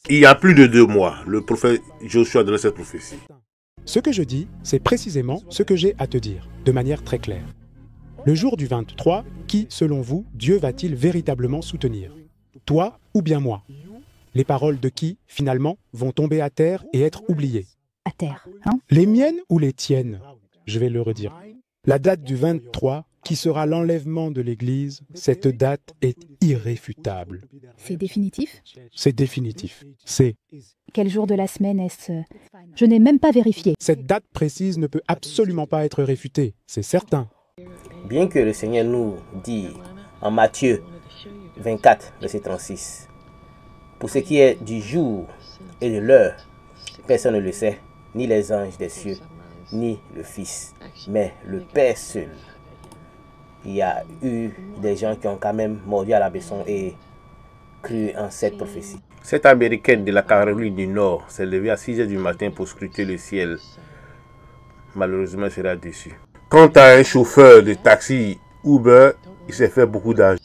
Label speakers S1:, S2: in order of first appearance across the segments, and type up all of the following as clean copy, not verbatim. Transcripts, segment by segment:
S1: Il y a plus de 2 mois, le prophète Joshua donnait cette prophétie.
S2: Ce que je dis, c'est précisément ce que j'ai à te dire, de manière très claire. Le jour du 23, qui, selon vous, Dieu va-t-il véritablement soutenir? Toi ou bien moi? Les paroles de qui, finalement, vont tomber à terre et être oubliées?
S3: À terre, hein?
S2: Les miennes ou les tiennes? Je vais le redire. La date du 23, qui sera l'enlèvement de l'Église, cette date est irréfutable.
S3: C'est définitif?
S2: C'est définitif. C'est.
S3: Quel jour de la semaine est-ce? Je n'ai même pas vérifié.
S2: Cette date précise ne peut absolument pas être réfutée, c'est certain.
S4: Bien que le Seigneur nous dit en Matthieu 24, verset 36, pour ce qui est du jour et de l'heure, personne ne le sait, ni les anges des cieux, ni le Fils, mais le Père seul. Il y a eu des gens qui ont quand même mordu à la baisson et cru en cette prophétie.
S1: Cette Américaine de la Caroline du Nord s'est levée à 6 h du matin pour scruter le ciel. Malheureusement, elle sera déçue. Quant à un chauffeur de taxi Uber, il s'est fait beaucoup d'argent.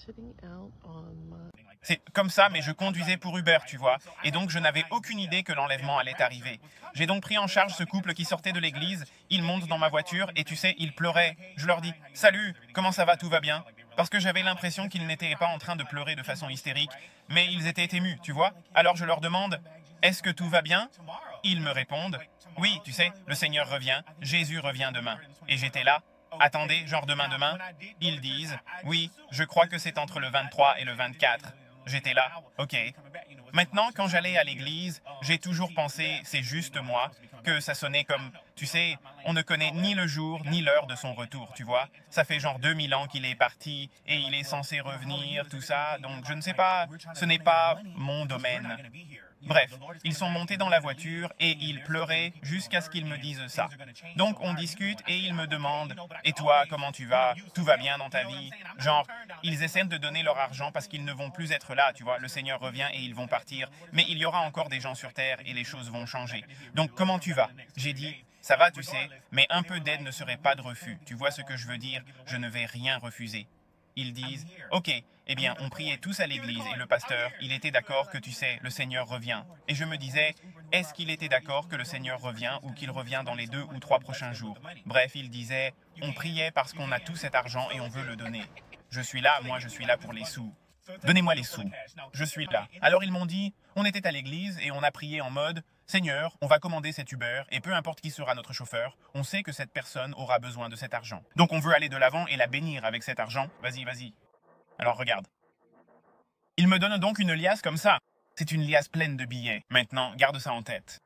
S5: C'est comme ça, mais je conduisais pour Uber, tu vois. Et donc, je n'avais aucune idée que l'enlèvement allait arriver. J'ai donc pris en charge ce couple qui sortait de l'église. Ils montent dans ma voiture et tu sais, ils pleuraient. Je leur dis « Salut, comment ça va, tout va bien ?» Parce que j'avais l'impression qu'ils n'étaient pas en train de pleurer de façon hystérique, mais ils étaient émus, tu vois. Alors je leur demande « Est-ce que tout va bien ?» Ils me répondent « Oui, tu sais, le Seigneur revient, Jésus revient demain. » Et j'étais là. Attendez, genre demain. Ils disent « Oui, je crois que c'est entre le 23 et le 24. » J'étais là, ok. Maintenant, quand j'allais à l'église, j'ai toujours pensé, c'est juste moi, que ça sonnait comme, tu sais, on ne connaît ni le jour ni l'heure de son retour, tu vois. Ça fait genre 2000 ans qu'il est parti et il est censé revenir, tout ça. Donc je ne sais pas, ce n'est pas mon domaine. Bref, ils sont montés dans la voiture et ils pleuraient jusqu'à ce qu'ils me disent ça. Donc on discute et ils me demandent « Et toi, comment tu vas? Tout va bien dans ta vie ?» Genre, ils essaient de donner leur argent parce qu'ils ne vont plus être là, tu vois. Le Seigneur revient et ils vont partir. Mais il y aura encore des gens sur terre et les choses vont changer. Donc comment tu vas? J'ai dit « Ça va, tu sais, mais un peu d'aide ne serait pas de refus. Tu vois ce que je veux dire? Je ne vais rien refuser. » Ils disent « Ok, eh bien, on priait tous à l'église et le pasteur, il était d'accord que, tu sais, le Seigneur revient. » Et je me disais « Est-ce qu'il était d'accord que le Seigneur revient ou qu'il revient dans les 2 ou 3 prochains jours ?» Bref, il disait « On priait parce qu'on a tout cet argent et on veut le donner. Je suis là, moi je suis là pour les sous. Donnez-moi les sous. Je suis là. » Alors ils m'ont dit « On était à l'église et on a prié en mode « Seigneur, on va commander cet Uber et peu importe qui sera notre chauffeur, on sait que cette personne aura besoin de cet argent. Donc on veut aller de l'avant et la bénir avec cet argent. Vas-y, vas-y. » Alors regarde. Il me donne donc une liasse comme ça. C'est une liasse pleine de billets. Maintenant, garde ça en tête.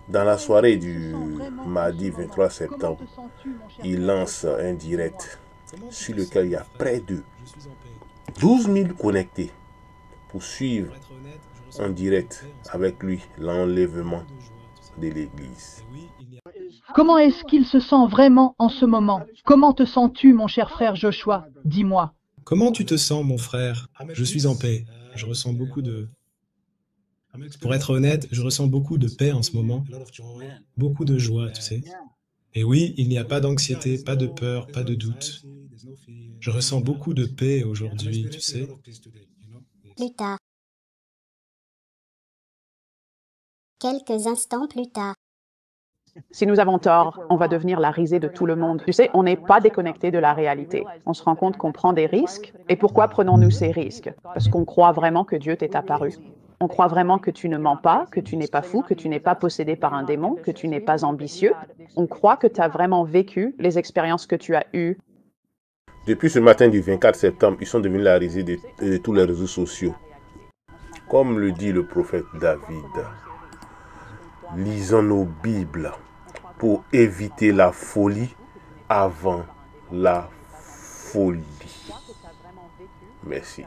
S1: Dans la soirée du mardi 23 septembre, il lance un direct sur lequel il y a près de 12 000 connectés pour suivre en direct avec lui l'enlèvement de l'Église.
S6: Comment est-ce qu'il se sent vraiment en ce moment? Comment te sens-tu, mon cher frère Joshua? Dis-moi.
S7: Comment tu te sens, mon frère? Je suis en paix. Je ressens beaucoup de... Pour être honnête, je ressens beaucoup de paix en ce moment. Beaucoup de joie, tu sais. Et oui, il n'y a pas d'anxiété, pas de peur, pas de doute. Je ressens beaucoup de paix aujourd'hui, tu sais.
S8: Plus tard. Quelques instants plus tard.
S9: Si nous avons tort, on va devenir la risée de tout le monde. Tu sais, on n'est pas déconnecté de la réalité. On se rend compte qu'on prend des risques. Et pourquoi prenons-nous ces risques? Parce qu'on croit vraiment que Dieu t'est apparu. On croit vraiment que tu ne mens pas, que tu n'es pas fou, que tu n'es pas possédé par un démon, que tu n'es pas ambitieux. On croit que tu as vraiment vécu les expériences que tu as eues.
S1: Depuis ce matin du 24 septembre, ils sont devenus la risée de tous les réseaux sociaux. Comme le dit le prophète David, lisons nos Bibles pour éviter la folie avant la folie. Merci.